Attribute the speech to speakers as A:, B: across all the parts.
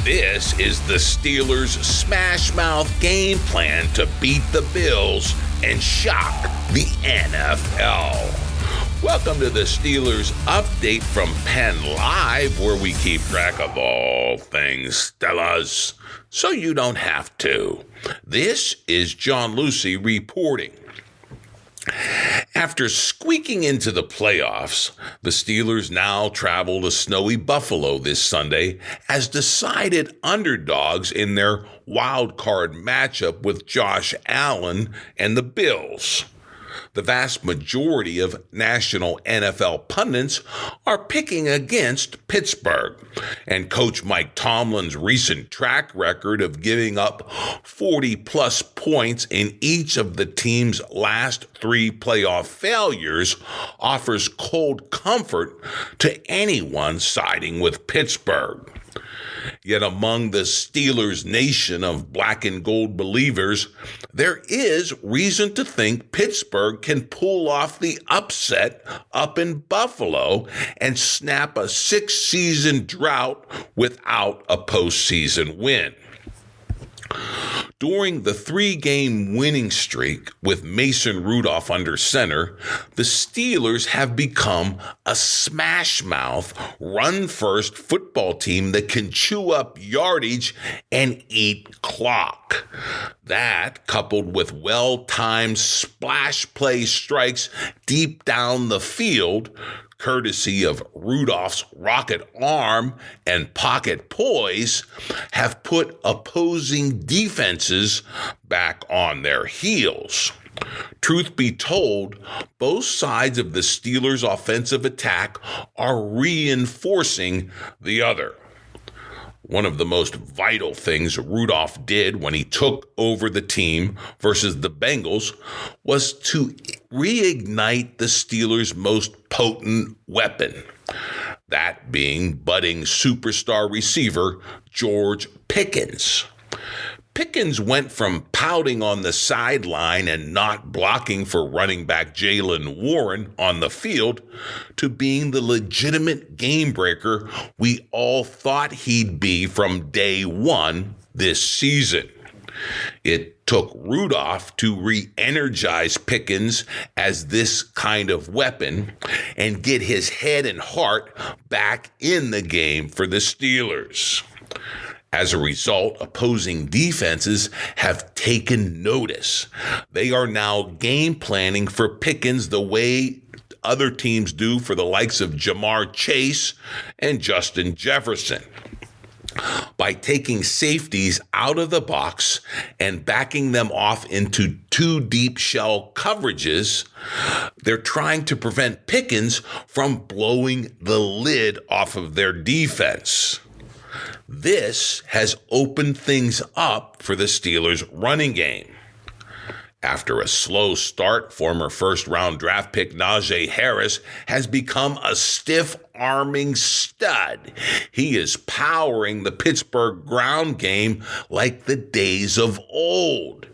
A: This is the Steelers' smash mouth game plan to beat the Bills and shock the NFL. Welcome to the Steelers update from PennLive, where we keep track of all things Steelers, so you don't have to. This is John Lucy reporting. After squeaking into the playoffs, the Steelers now travel to snowy Buffalo this Sunday as decided underdogs in their wild card matchup with Josh Allen and the Bills. The vast majority of national NFL pundits are picking against Pittsburgh, and Coach Mike Tomlin's recent track record of giving up 40-plus points in each of the team's last 3 playoff failures offers cold comfort to anyone siding with Pittsburgh. Yet among the Steelers' nation of black and gold believers, there is reason to think Pittsburgh can pull off the upset up in Buffalo and snap a 6-season drought without a postseason win. During the 3-game winning streak with Mason Rudolph under center, the Steelers have become a smash-mouth, run-first football team that can chew up yardage and eat clock. That, coupled with well-timed splash play strikes deep down the field, courtesy of Rudolph's rocket arm and pocket poise, have put opposing defenses back on their heels. Truth be told, both sides of the Steelers' offensive attack are reinforcing the other. One of the most vital things Rudolph did when he took over the team versus the Bengals was to reignite the Steelers' most potent weapon, that being budding superstar receiver George Pickens. Pickens went from pouting on the sideline and not blocking for running back Jaylen Warren on the field to being the legitimate game breaker we all thought he'd be from day one this season. It took Rudolph to re-energize Pickens as this kind of weapon and get his head and heart back in the game for the Steelers. As a result, opposing defenses have taken notice. They are now game planning for Pickens the way other teams do for the likes of Jamar Chase and Justin Jefferson. By taking safeties out of the box and backing them off into 2 deep shell coverages, they're trying to prevent Pickens from blowing the lid off of their defense. This has opened things up for the Steelers' running game. After a slow start, former first-round draft pick Najee Harris has become a stiff-arming stud. He is powering the Pittsburgh ground game like the days of old.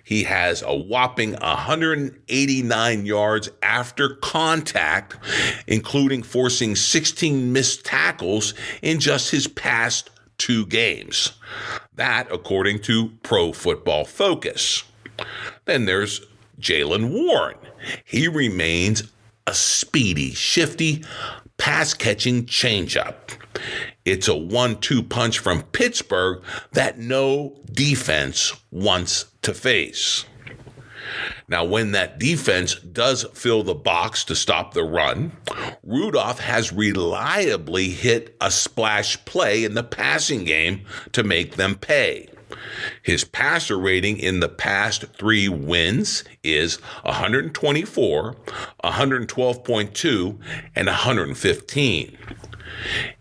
A: He has a whopping 189 yards after contact, including forcing 16 missed tackles in just his past 2 games. That, according to Pro Football Focus. Then there's Jaylen Warren. He remains a speedy, shifty, pass-catching changeup. It's a 1-2 punch from Pittsburgh that no defense wants to face. Now, when that defense does fill the box to stop the run, Rudolph has reliably hit a splash play in the passing game to make them pay. His passer rating in the past 3 wins is 124, 112.2, and 115.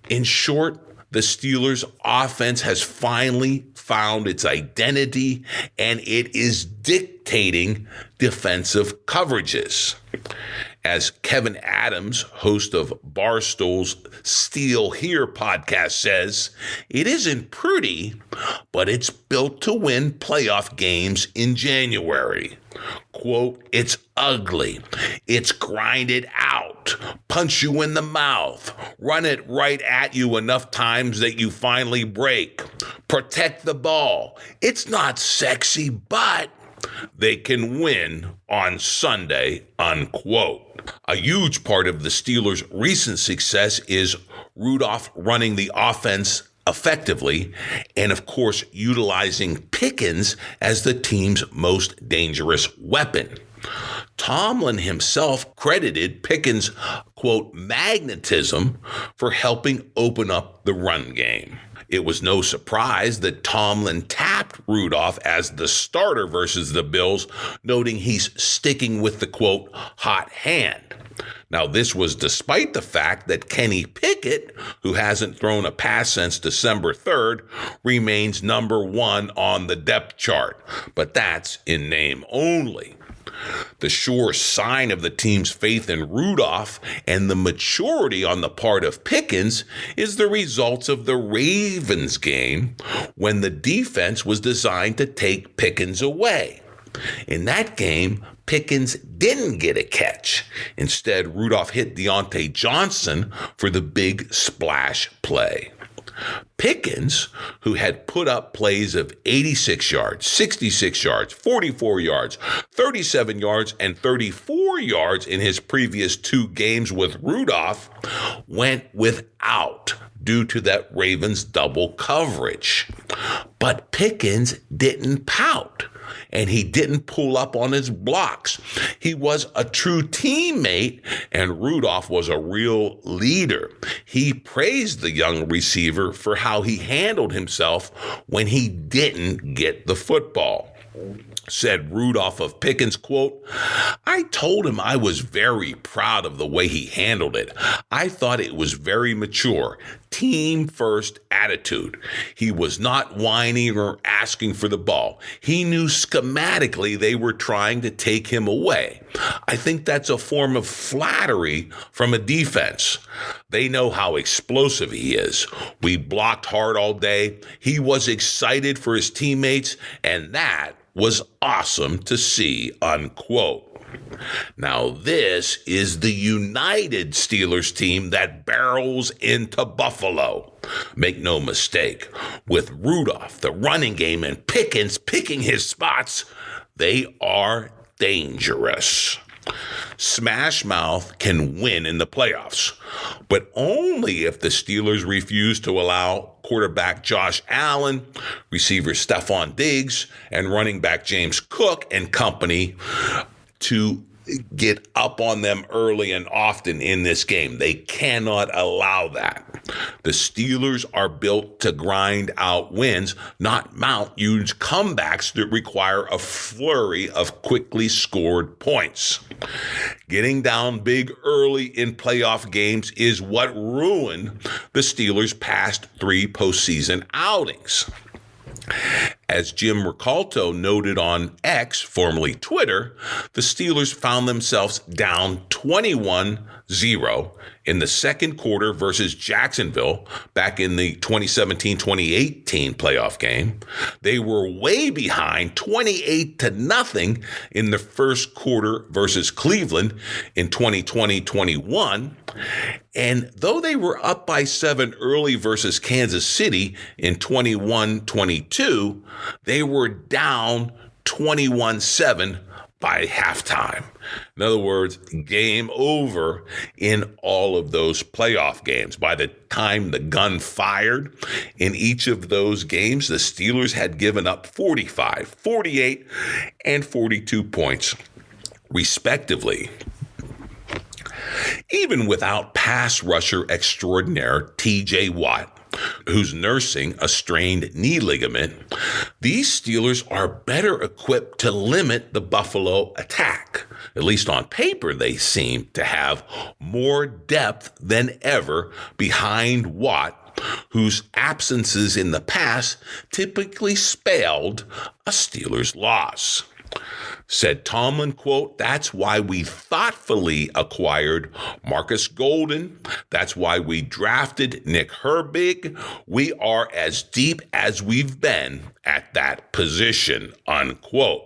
A: In short, the Steelers' offense has finally found its identity, and it is dictating defensive coverages. As Kevin Adams, host of Barstool's Steel Here podcast, says, it isn't pretty, but it's built to win playoff games in January. Quote, it's ugly. It's grinded out, punch you in the mouth, run it right at you enough times that you finally break. protect the ball. It's not sexy, but they can win on Sunday, unquote. A huge part of the Steelers' recent success is Rudolph running the offense effectively and, of course, utilizing Pickens as the team's most dangerous weapon. Tomlin himself credited Pickens' quote, magnetism for helping open up the run game. It was no surprise that Tomlin tapped Rudolph as the starter versus the Bills, noting he's sticking with the, quote, hot hand. Now, this was despite the fact that Kenny Pickett, who hasn't thrown a pass since December 3rd, remains number 1 on the depth chart, but that's in name only. The sure sign of the team's faith in Rudolph and the maturity on the part of Pickens is the results of the Ravens game when the defense was designed to take Pickens away. In that game, Pickens didn't get a catch. Instead, Rudolph hit Deontay Johnson for the big splash play. Pickens, who had put up plays of 86 yards, 66 yards, 44 yards, 37 yards, and 34 yards in his previous 2 games with Rudolph, went without due to that Ravens double coverage. But Pickens didn't pout, and he didn't pull up on his blocks. He was a true teammate, and Rudolph was a real leader. He praised the young receiver for how he handled himself when he didn't get the football. Said Rudolph of Pickens, quote, I told him I was very proud of the way he handled it. I thought it was very mature, team first attitude. He was not whining or asking for the ball. He knew schematically they were trying to take him away. I think that's a form of flattery from a defense. They know how explosive he is. We blocked hard all day. He was excited for his teammates, and that was awesome to see, unquote. Now, this is the united Steelers team that barrels into Buffalo. Make no mistake, with Rudolph, the running game, and Pickens picking his spots, they are dangerous. Smash Mouth can win in the playoffs, but only if the Steelers refuse to allow quarterback Josh Allen, receiver Stephon Diggs, and running back James Cook and company to get up on them early and often in this game. They cannot allow that. The Steelers are built to grind out wins, not mount huge comebacks that require a flurry of quickly scored points. Getting down big early in playoff games is what ruined the Steelers' past 3 postseason outings. As Jim Ricalto noted on X, formerly Twitter, the Steelers found themselves down 21-0 in the second quarter versus Jacksonville back in the 2017-2018 playoff game. They were way behind 28-0 in the first quarter versus Cleveland in 2020-21. And though they were up by 7 early versus Kansas City in 21-22, they were down 21-7 by halftime. In other words, game over in all of those playoff games. By the time the gun fired in each of those games, the Steelers had given up 45, 48, and 42 points, respectively. Even without pass rusher extraordinaire T.J. Watt, who's nursing a strained knee ligament, these Steelers are better equipped to limit the Buffalo attack. At least on paper, they seem to have more depth than ever behind Watt, whose absences in the past typically spelled a Steelers loss. Said Tomlin, quote, that's why we thoughtfully acquired Marcus Golden. That's why we drafted Nick Herbig. We are as deep as we've been at that position, unquote.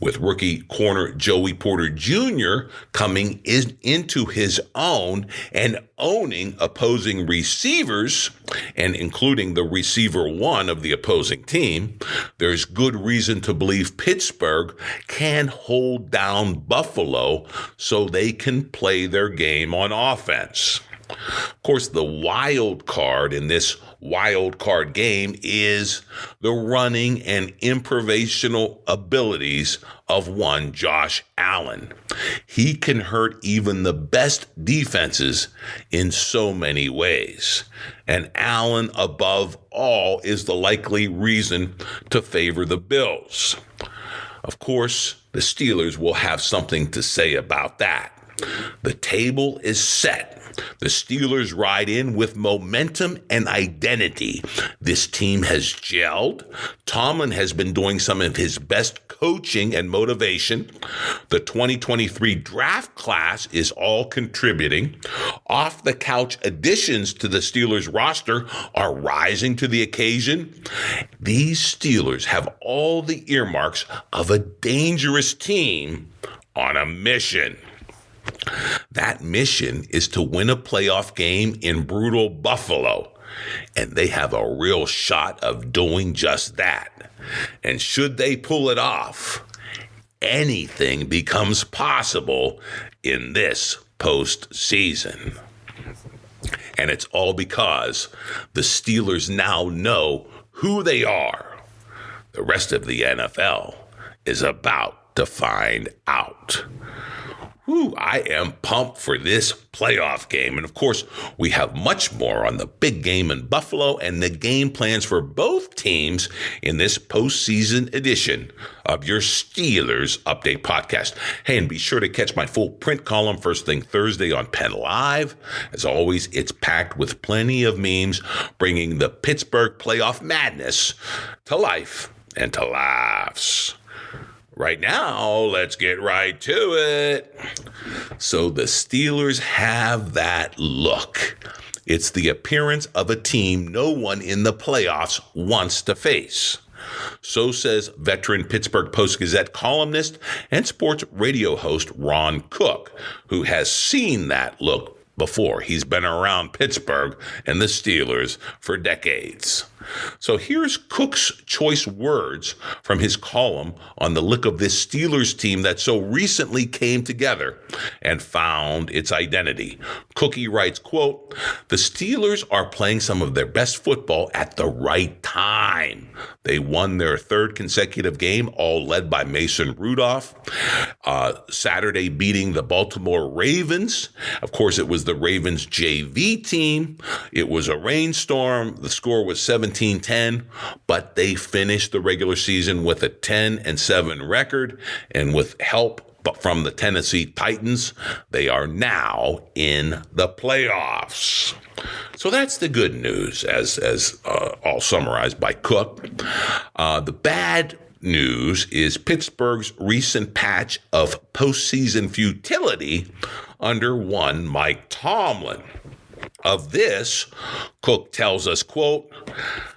A: With rookie corner Joey Porter Jr. coming into his own and owning opposing receivers, and including the receiver one of the opposing team, there's good reason to believe Pittsburgh can hold down Buffalo so they can play their game on offense. Of course, the wild card in this wild card game is the running and improvisational abilities of one Josh Allen. He can hurt even the best defenses in so many ways. And Allen, above all, is the likely reason to favor the Bills. Of course, the Steelers will have something to say about that. The table is set. The Steelers ride in with momentum and identity. This team has gelled. Tomlin has been doing some of his best coaching and motivation. The 2023 draft class is all contributing. Off-the-couch additions to the Steelers roster are rising to the occasion. These Steelers have all the earmarks of a dangerous team on a mission. That mission is to win a playoff game in brutal Buffalo, and they have a real shot of doing just that. And should they pull it off, anything becomes possible in this postseason. And it's all because the Steelers now know who they are. The rest of the NFL is about to find out. I am pumped for this playoff game. And of course, we have much more on the big game in Buffalo and the game plans for both teams in this postseason edition of your Steelers Update podcast. Hey, and be sure to catch my full print column first thing Thursday on PennLive. As always, it's packed with plenty of memes, bringing the Pittsburgh playoff madness to life and to laughs. Right now, let's get right to it. So the Steelers have that look. It's the appearance of a team no one in the playoffs wants to face. So says veteran Pittsburgh Post-Gazette columnist and sports radio host Ron Cook, who has seen that look before. He's been around Pittsburgh and the Steelers for decades. So here's Cook's choice words from his column on the look of this Steelers team that so recently came together and found its identity. Cookie writes, quote, "The Steelers are playing some of their best football at the right time. They won their third consecutive game, all led by Mason Rudolph. Saturday beating the Baltimore Ravens. Of course, it was the Ravens JV team. It was a rainstorm. The score was 17-10, but they finished the regular season with a 10-7 record, and with help from the Tennessee Titans, they are now in the playoffs." So that's the good news, as all summarized by Cook. The bad news is Pittsburgh's recent patch of postseason futility under one Mike Tomlin. Of this, Cook tells us, quote,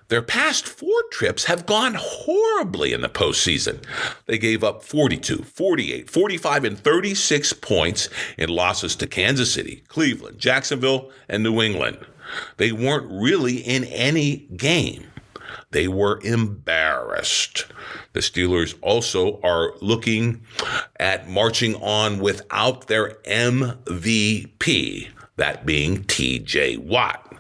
A: "Their past 4 trips have gone horribly in the postseason. They gave up 42, 48, 45, and 36 points in losses to Kansas City, Cleveland, Jacksonville, and New England. They weren't really in any game. They were embarrassed. The Steelers also are looking at marching on without their MVP, that being TJ Watt.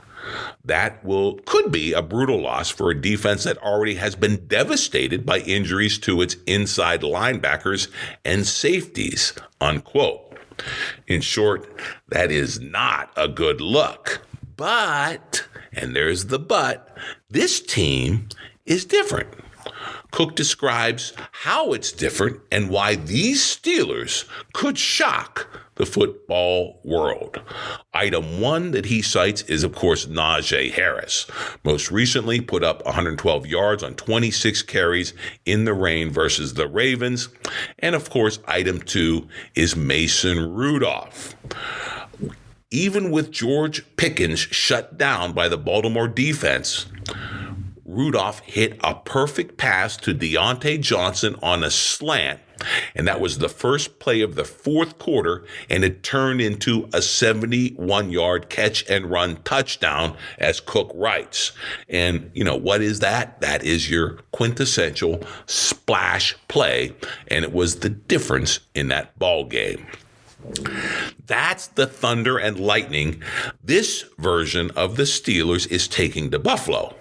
A: That could be a brutal loss for a defense that already has been devastated by injuries to its inside linebackers and safeties," unquote. In short, that is not a good look. But, and there's the but, this team is different. Cook describes how it's different and why these Steelers could shock the football world. Item 1 that he cites is, of course, Najee Harris. Most recently put up 112 yards on 26 carries in the rain versus the Ravens. And, of course, item 2 is Mason Rudolph. Even with George Pickens shut down by the Baltimore defense, Rudolph hit a perfect pass to Deontay Johnson on a slant, and that was the first play of the fourth quarter, and it turned into a 71-yard catch and run touchdown, as Cook writes. And, what is that? That is your quintessential splash play, and it was the difference in that ball game. That's the thunder and lightning this version of the Steelers is taking to Buffalo.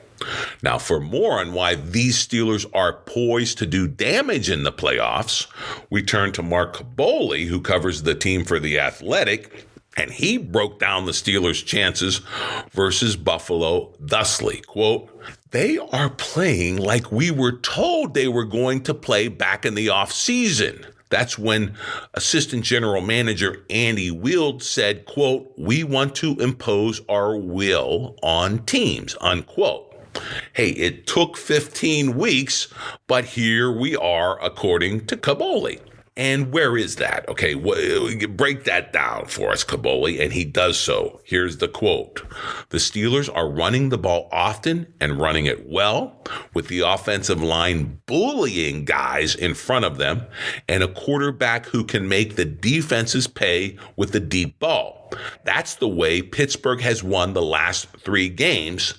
A: Now, for more on why these Steelers are poised to do damage in the playoffs, we turn to Mark Kaboly, who covers the team for The Athletic, and he broke down the Steelers' chances versus Buffalo thusly, quote, "They are playing like we were told they were going to play back in the offseason. That's when Assistant General Manager Andy Wield said, quote, 'We want to impose our will on teams,' unquote. Hey, it took 15 weeks, but here we are, according to Kaboly." And where is that? Okay, break that down for us, Kaboly, and he does so. Here's the quote. "The Steelers are running the ball often and running it well, with the offensive line bullying guys in front of them, and a quarterback who can make the defenses pay with the deep ball. That's the way Pittsburgh has won the last 3 games,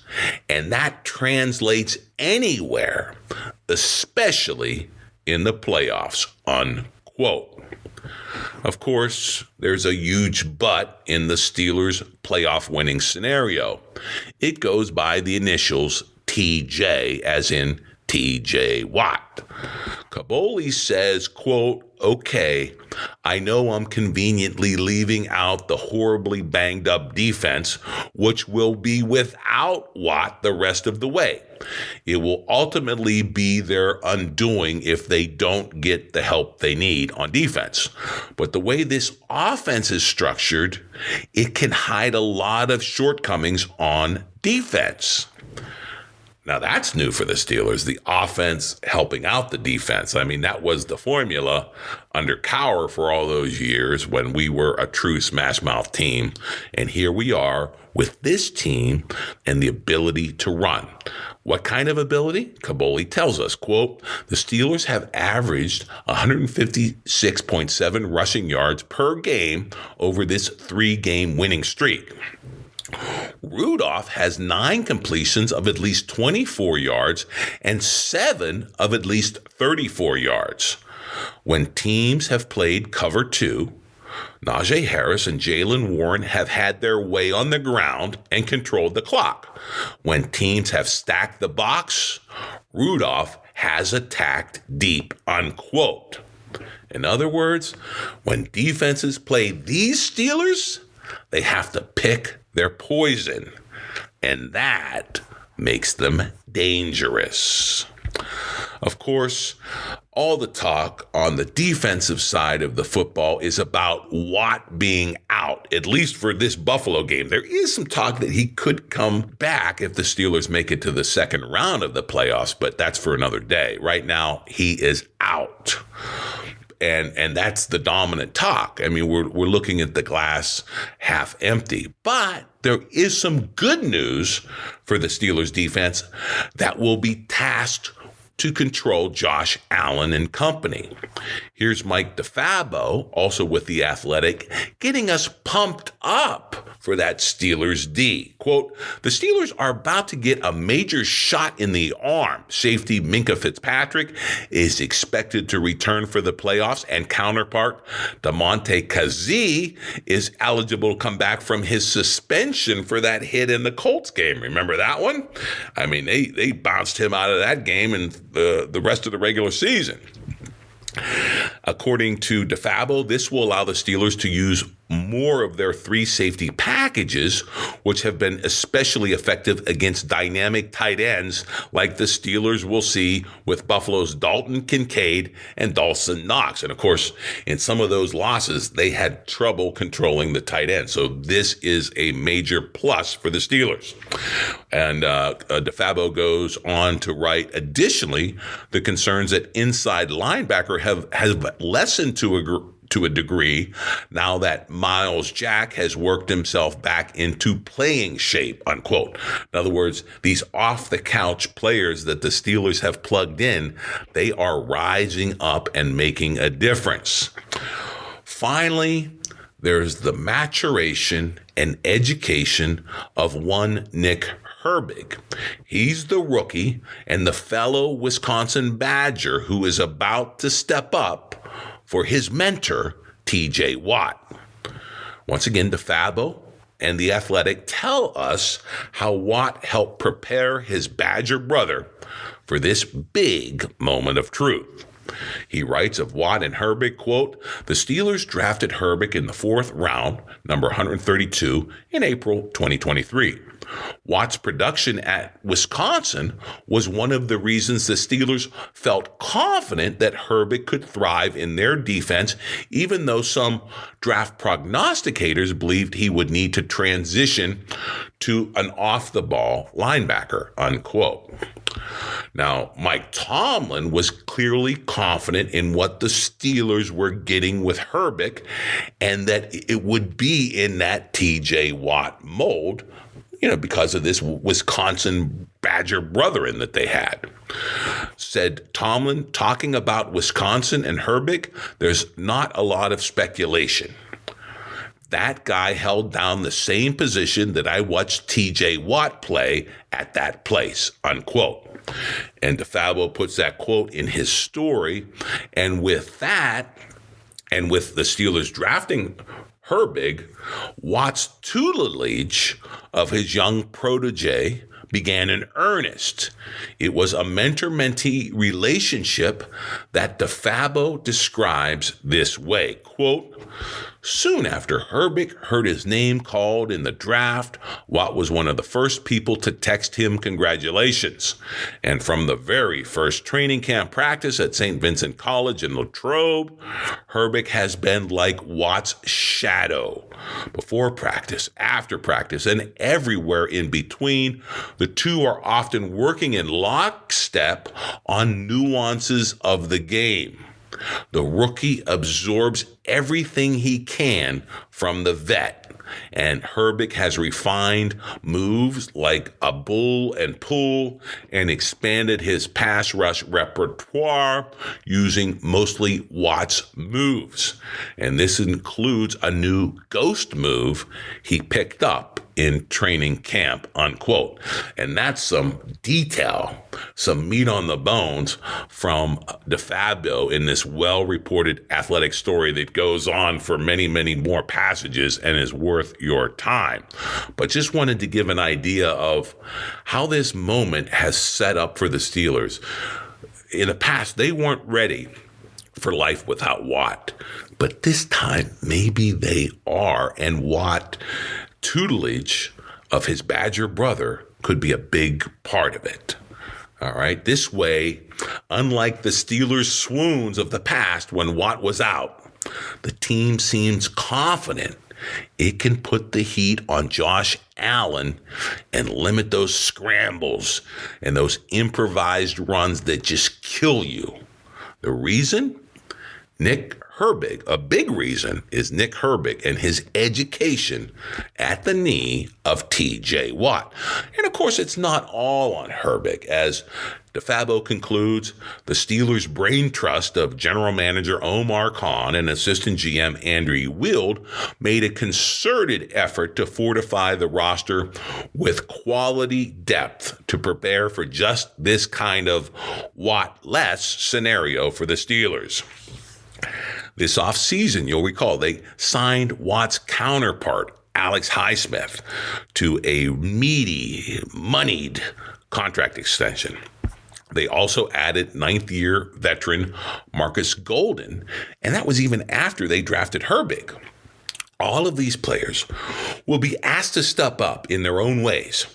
A: and that translates anywhere, especially in the playoffs," unquote. Of course, there's a huge but in the Steelers' playoff winning scenario. It goes by the initials TJ, as in TJ Watt. Kaboly says, quote, "Okay, I know I'm conveniently leaving out the horribly banged up defense, which will be without Watt the rest of the way. It will ultimately be their undoing if they don't get the help they need on defense. But the way this offense is structured, it can hide a lot of shortcomings on defense." Now that's new for the Steelers, the offense helping out the defense. I mean, that was the formula under Cowher for all those years when we were a true smash mouth team. And here we are with this team and the ability to run. What kind of ability? Kaboly tells us, quote, "The Steelers have averaged 156.7 rushing yards per game over this 3-game winning streak. Rudolph has 9 completions of at least 24 yards and 7 of at least 34 yards. When teams have played cover 2, Najee Harris and Jaylen Warren have had their way on the ground and controlled the clock. When teams have stacked the box, Rudolph has attacked deep," unquote. In other words, when defenses play these Steelers, they have to pick their poison, and that makes them dangerous. Of course, all the talk on the defensive side of the football is about Watt being out, at least for this Buffalo game. There is some talk that he could come back if the Steelers make it to the second round of the playoffs, but that's for another day. Right now, he is out. And that's the dominant talk. I mean, we're looking at the glass half empty. But there is some good news for the Steelers defense that will be tasked to control Josh Allen and company. Here's Mike DeFabo, also with The Athletic, getting us pumped up for that Steelers D. Quote, "The Steelers are about to get a major shot in the arm. Safety Minkah Fitzpatrick is expected to return for the playoffs, and counterpart Damontae Kazee is eligible to come back from his suspension for that hit in the Colts game. Remember that one? I mean, they bounced him out of that game and the rest of the regular season." According to DeFabo, this will allow the Steelers to use more of their 3 safety packages, which have been especially effective against dynamic tight ends like the Steelers will see with Buffalo's Dalton Kincaid and Dawson Knox. And of course, in some of those losses, they had trouble controlling the tight end. So this is a major plus for the Steelers. And DeFabo goes on to write, additionally, the concerns that inside linebacker have lessened to to a degree now that Miles Jack has worked himself back into playing shape, unquote. In other words, these off-the-couch players that the Steelers have plugged in, they are rising up and making a difference. Finally, there's the maturation and education of one Nick Herbig. He's the rookie and the fellow Wisconsin Badger who is about to step up for his mentor, TJ Watt. Once again, DeFabo and The Athletic tell us how Watt helped prepare his Badger brother for this big moment of truth. He writes of Watt and Herbig, quote, "The Steelers drafted Herbig in the 4th round, number 132, in April 2023. Watt's production at Wisconsin was one of the reasons the Steelers felt confident that Herbig could thrive in their defense, even though some draft prognosticators believed he would need to transition to an off-the-ball linebacker," unquote. Now, Mike Tomlin was clearly confident in what the Steelers were getting with Herbig and that it would be in that TJ Watt mold, because of this Wisconsin Badger brethren that they had. Said Tomlin, talking about Wisconsin and Herbig, there's not a lot of speculation. That guy held down the same position that I watched TJ Watt play at that place, unquote. And DeFabo puts that quote in his story. And with that, and with the Steelers drafting Herbig, Watt's tutelage of his young protege began in earnest. It was a mentor-mentee relationship that DeFabo describes this way, quote, "Soon after Herbig heard his name called in the draft, Watt was one of the first people to text him congratulations. And from the very first training camp practice at St. Vincent College in Latrobe, Herbig has been like Watt's shadow. Before practice, after practice, and everywhere in between, the two are often working in lockstep on nuances of the game. The rookie absorbs everything he can from the vet, and Herbig has refined moves like a bull and pull and expanded his pass rush repertoire using mostly Watt's moves. And this includes a new ghost move he picked up in training camp," unquote. And that's some detail, some meat on the bones from DeFabo in this well-reported athletic story that goes on for many, many more passages and is worth your time. But just wanted to give an idea of how this moment has set up for the Steelers. In the past, they weren't ready for life without Watt, but this time maybe they are, and Watt tutelage of his Badger brother could be a big part of it. All right. This way, unlike the Steelers' swoons of the past when Watt was out, the team seems confident it can put the heat on Josh Allen and limit those scrambles and those improvised runs that just kill you. The reason? Nick Herbig, a big reason, is Nick Herbig and his education at the knee of TJ Watt. And of course, it's not all on Herbig. As DeFabo concludes, the Steelers' brain trust of general manager Omar Khan and assistant GM Andrew Wild made a concerted effort to fortify the roster with quality depth to prepare for just this kind of Watt-less scenario for the Steelers. This offseason, you'll recall, they signed Watt's counterpart, Alex Highsmith, to a meaty, moneyed contract extension. They also added ninth-year veteran Marcus Golden, and that was even after they drafted Herbig. All of these players will be asked to step up in their own ways.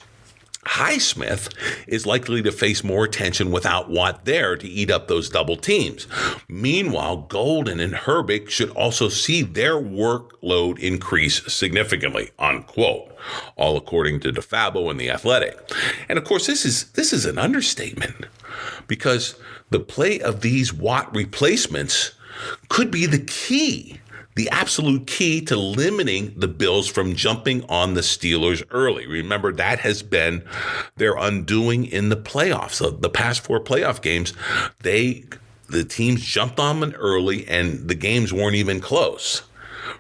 A: Highsmith is likely to face more attention without Watt there to eat up those double teams. Meanwhile, Golden and Herbig should also see their workload increase significantly, unquote. All according to DeFabo and The Athletic. And of course, this is an understatement because the play of these Watt replacements could be the key the absolute key to limiting the Bills from jumping on the Steelers early. Remember, that has been their undoing in the playoffs. So the past 4 playoff games, the teams jumped on them early and the games weren't even close.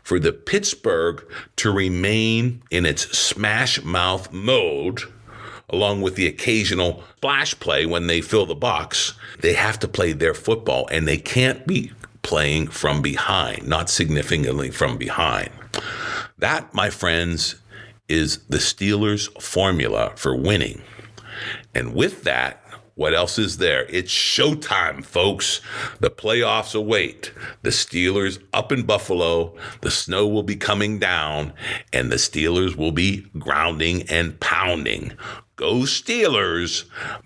A: For the Pittsburgh to remain in its smash mouth mode, along with the occasional splash play when they fill the box, they have to play their football, and they can't be playing from behind, not significantly from behind. That, my friends, is the Steelers' formula for winning. And with that, what else is there? It's showtime, folks. The playoffs await. The Steelers up in Buffalo. The snow will be coming down, and the Steelers will be grounding and pounding. Go Steelers,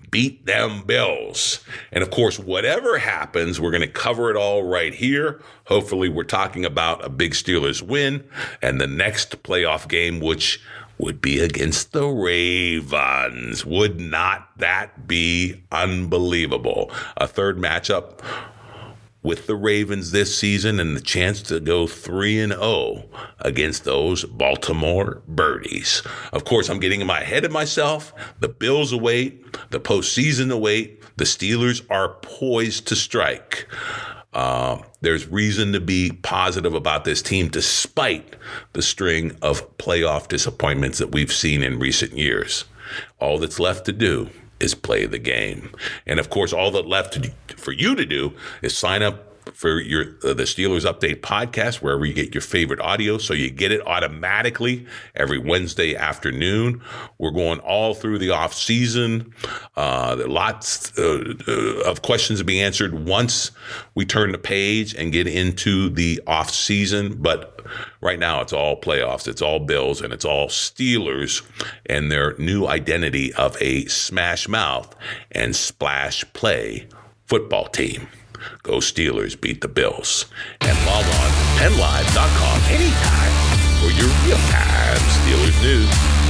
A: beat them Bills. And of course, whatever happens, we're going to cover it all right here. Hopefully, we're talking about a big Steelers win and the next playoff game, which would be against the Ravens. Would not that be unbelievable? A third matchup with the Ravens this season and the chance to go 3-0 against those Baltimore Birdies. Of course, I'm getting ahead of myself. The Bills await. The postseason await. The Steelers are poised to strike. There's reason to be positive about this team despite the string of playoff disappointments that we've seen in recent years. All that's left to do is play the game. And of course, all that's left for you to do is sign up for the Steelers Update podcast, wherever you get your favorite audio, so you get it automatically every Wednesday afternoon. We're going all through the off season. There are lots of questions to be answered once we turn the page and get into the off season. But right now, it's all playoffs, it's all Bills, and it's all Steelers and their new identity of a smash mouth and splash play football team. Go Steelers, beat the Bills. And log on to PennLive.com anytime for your real-time Steelers news.